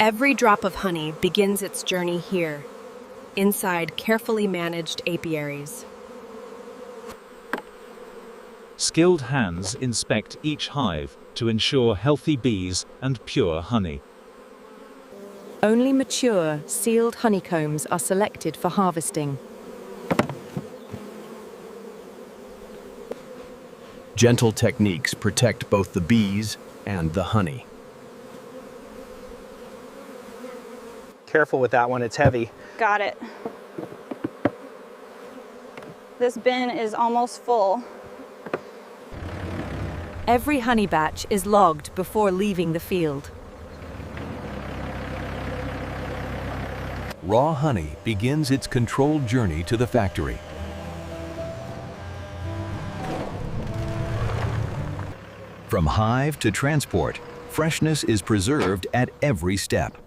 Every drop of honey begins its journey here, inside carefully managed apiaries. Skilled hands inspect each hive to ensure healthy bees and pure honey. Only mature, sealed honeycombs are selected for harvesting. Gentle techniques protect both the bees and the honey. Careful with that one, it's heavy. Got it. This bin is almost full. Every honey batch is logged before leaving the field. Raw honey begins its controlled journey to the factory. From hive to transport, freshness is preserved at every step.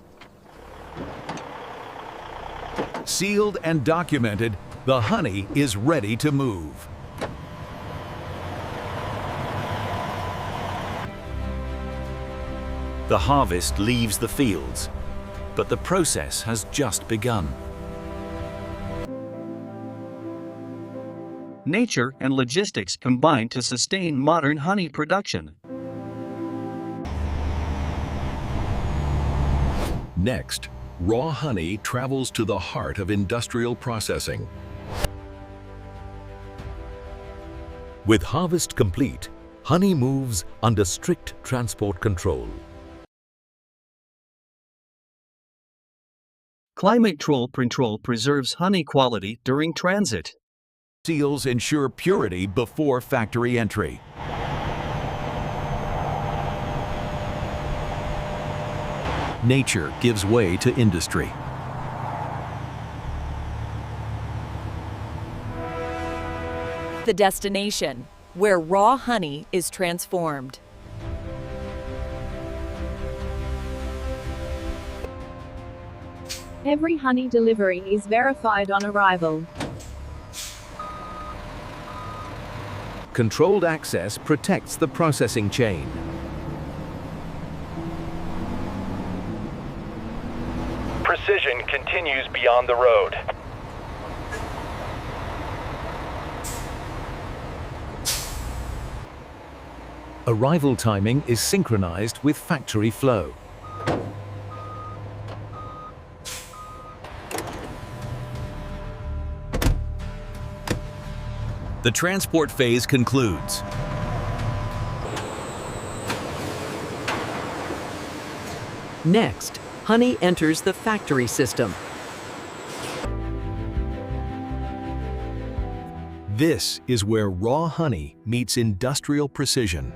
Sealed and documented, the honey is ready to move. The harvest leaves the fields, but the process has just begun. Nature and logistics combine to sustain modern honey production. Next, raw honey travels to the heart of industrial processing. With harvest complete, honey moves under strict transport control. Climate control preserves honey quality during transit. Seals ensure purity before factory entry. Nature gives way to industry. The destination, where raw honey is transformed. Every honey delivery is verified on arrival. Controlled access protects the processing chain. Precision continues beyond the road. Arrival timing is synchronized with factory flow. The transport phase concludes. Next, honey enters the factory system. This is where raw honey meets industrial precision.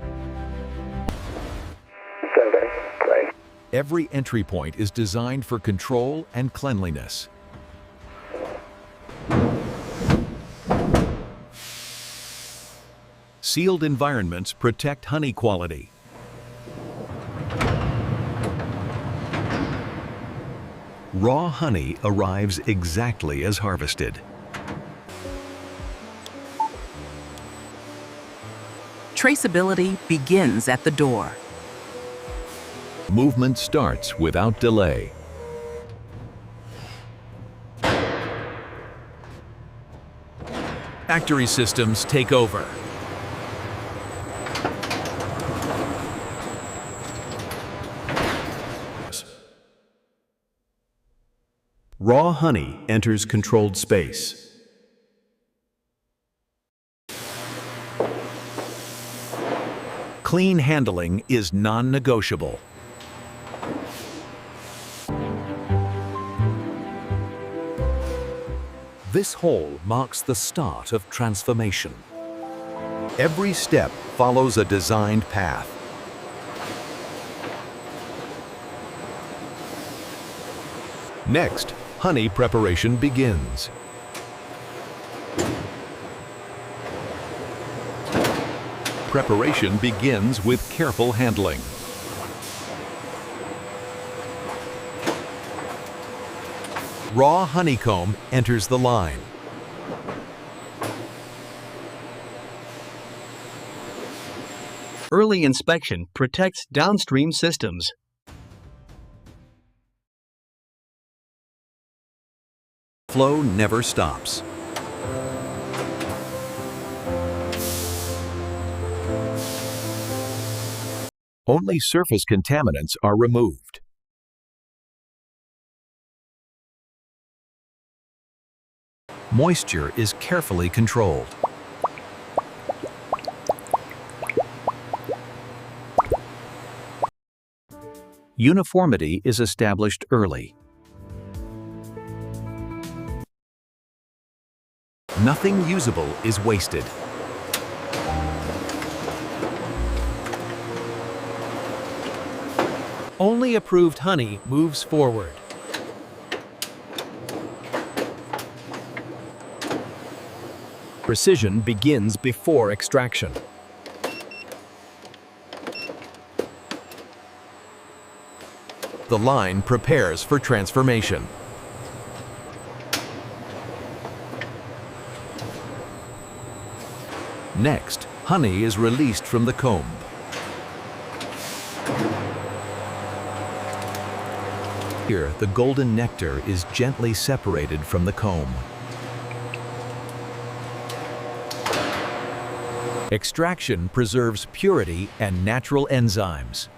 Every entry point is designed for control and cleanliness. Sealed environments protect honey quality. Raw honey arrives exactly as harvested. Traceability begins at the door. Movement starts without delay. Factory systems take over. Raw honey enters controlled space. Clean handling is non-negotiable. This hall marks the start of transformation. Every step follows a designed path. Next, honey preparation begins. Preparation begins with careful handling. Raw honeycomb enters the line. Early inspection protects downstream systems. Flow never stops. Only surface contaminants are removed. Moisture is carefully controlled. Uniformity is established early. Nothing usable is wasted. Only approved honey moves forward. Precision begins before extraction. The line prepares for transformation. Next, honey is released from the comb. Here, the golden nectar is gently separated from the comb. Extraction preserves purity and natural enzymes.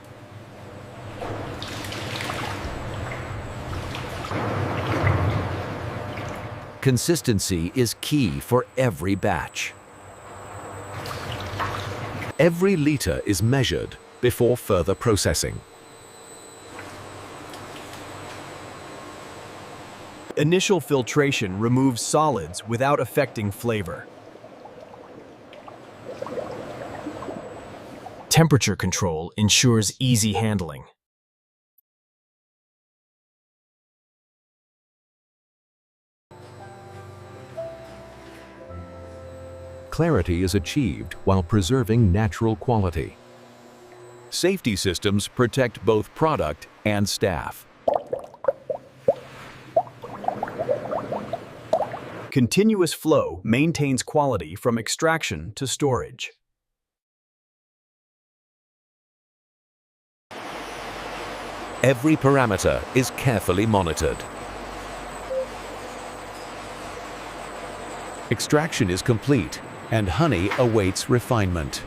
Consistency is key for every batch. Every liter is measured before further processing. Initial filtration removes solids without affecting flavor. Temperature control ensures easy handling. Clarity is achieved while preserving natural quality. Safety systems protect both product and staff. Continuous flow maintains quality from extraction to storage. Every parameter is carefully monitored. Extraction is complete, and honey awaits refinement.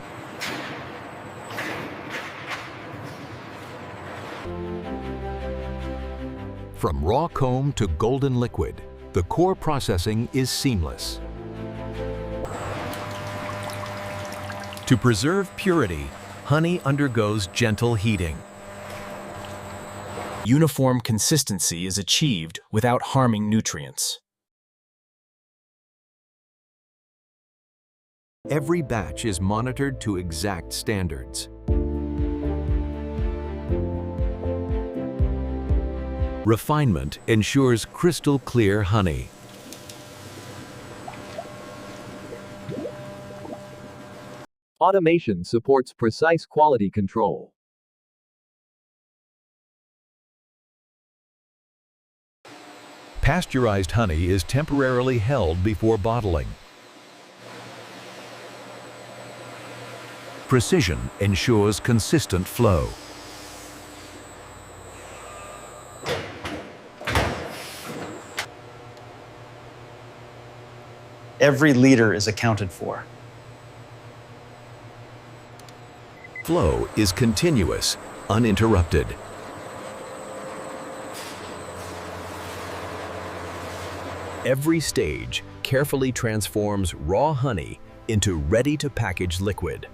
From raw comb to golden liquid, the core processing is seamless. To preserve purity, honey undergoes gentle heating. Uniform consistency is achieved without harming nutrients. Every batch is monitored to exact standards. Refinement ensures crystal clear honey. Automation supports precise quality control. Pasteurized honey is temporarily held before bottling. Precision ensures consistent flow. Every liter is accounted for. Flow is continuous, uninterrupted. Every stage carefully transforms raw honey into ready-to-package liquid.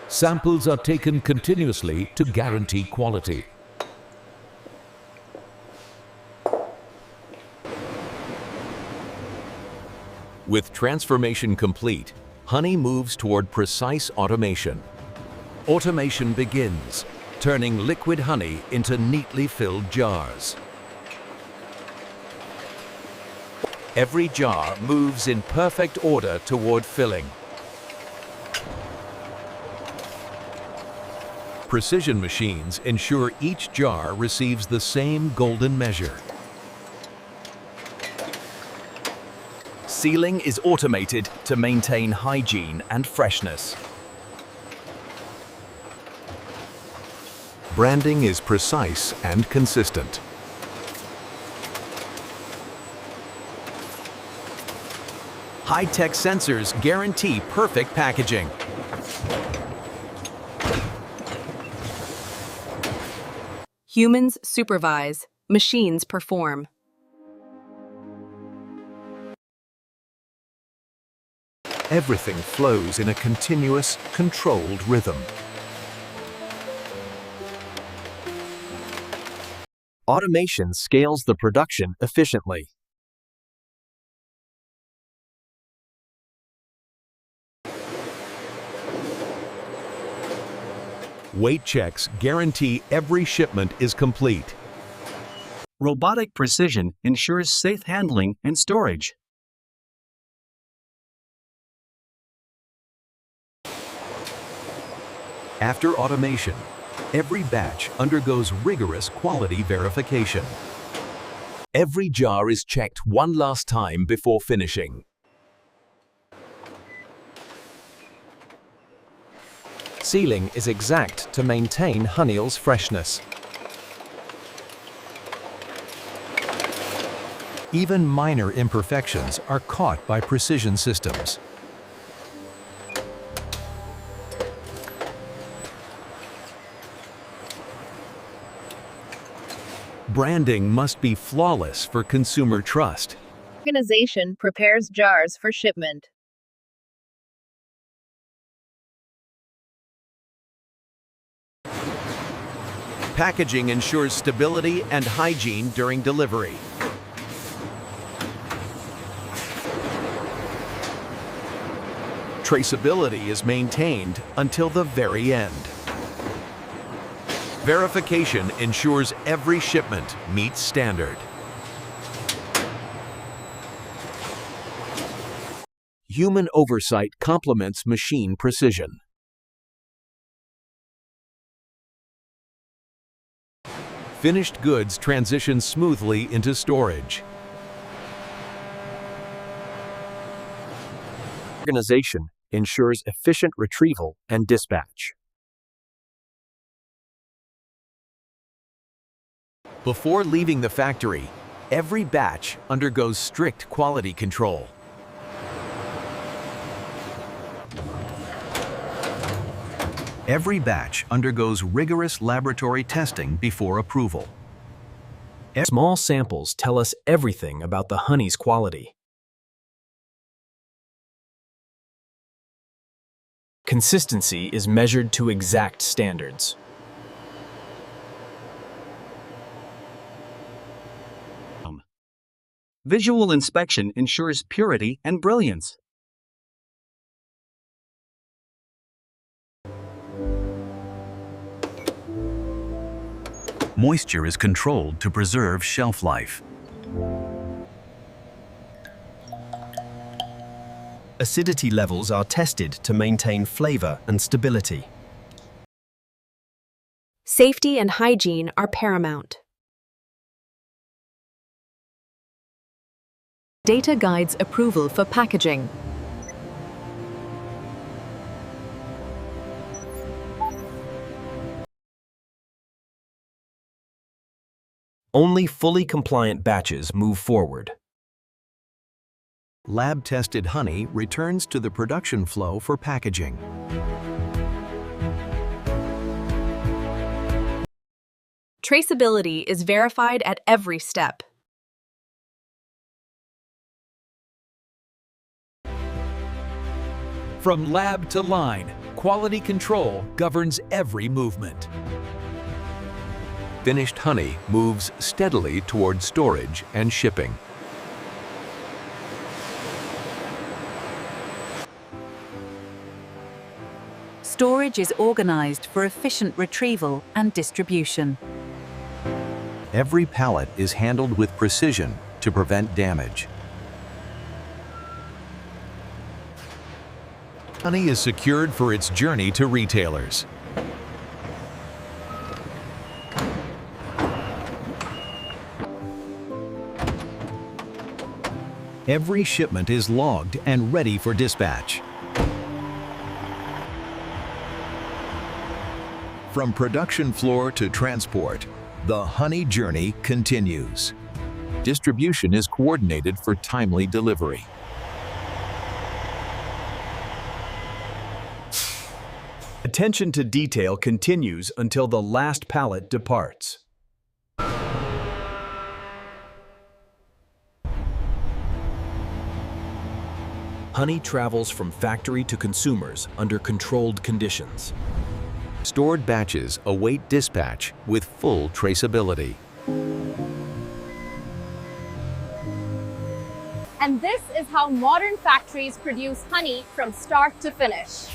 Samples are taken continuously to guarantee quality. With transformation complete, honey moves toward precise automation. Automation begins, turning liquid honey into neatly filled jars. Every jar moves in perfect order toward filling. Precision machines ensure each jar receives the same golden measure. Sealing is automated to maintain hygiene and freshness. Branding is precise and consistent. High-tech sensors guarantee perfect packaging. Humans supervise, machines perform. Everything flows in a continuous, controlled rhythm. Automation scales the production efficiently. Weight checks guarantee every shipment is complete. Robotic precision ensures safe handling and storage. After automation, every batch undergoes rigorous quality verification. Every jar is checked one last time before finishing. Sealing is exact to maintain honey's freshness. Even minor imperfections are caught by precision systems. Branding must be flawless for consumer trust. Organization prepares jars for shipment. Packaging ensures stability and hygiene during delivery. Traceability is maintained until the very end. Verification ensures every shipment meets standard. Human oversight complements machine precision. Finished goods transition smoothly into storage. Organization ensures efficient retrieval and dispatch. Before leaving the factory, every batch undergoes strict quality control. Every batch undergoes rigorous laboratory testing before approval. Small samples tell us everything about the honey's quality. Consistency is measured to exact standards. Visual inspection ensures purity and brilliance. Moisture is controlled to preserve shelf life. Acidity levels are tested to maintain flavor and stability. Safety and hygiene are paramount. Data guides approval for packaging. Only fully compliant batches move forward. Lab-tested honey returns to the production flow for packaging. Traceability is verified at every step. From lab to line, quality control governs every movement. Finished honey moves steadily toward storage and shipping. Storage is organized for efficient retrieval and distribution. Every pallet is handled with precision to prevent damage. Honey is secured for its journey to retailers. Every shipment is logged and ready for dispatch. From production floor to transport, the honey journey continues. Distribution is coordinated for timely delivery. Attention to detail continues until the last pallet departs. Honey travels from factory to consumers under controlled conditions. Stored batches await dispatch with full traceability. And this is how modern factories produce honey from start to finish.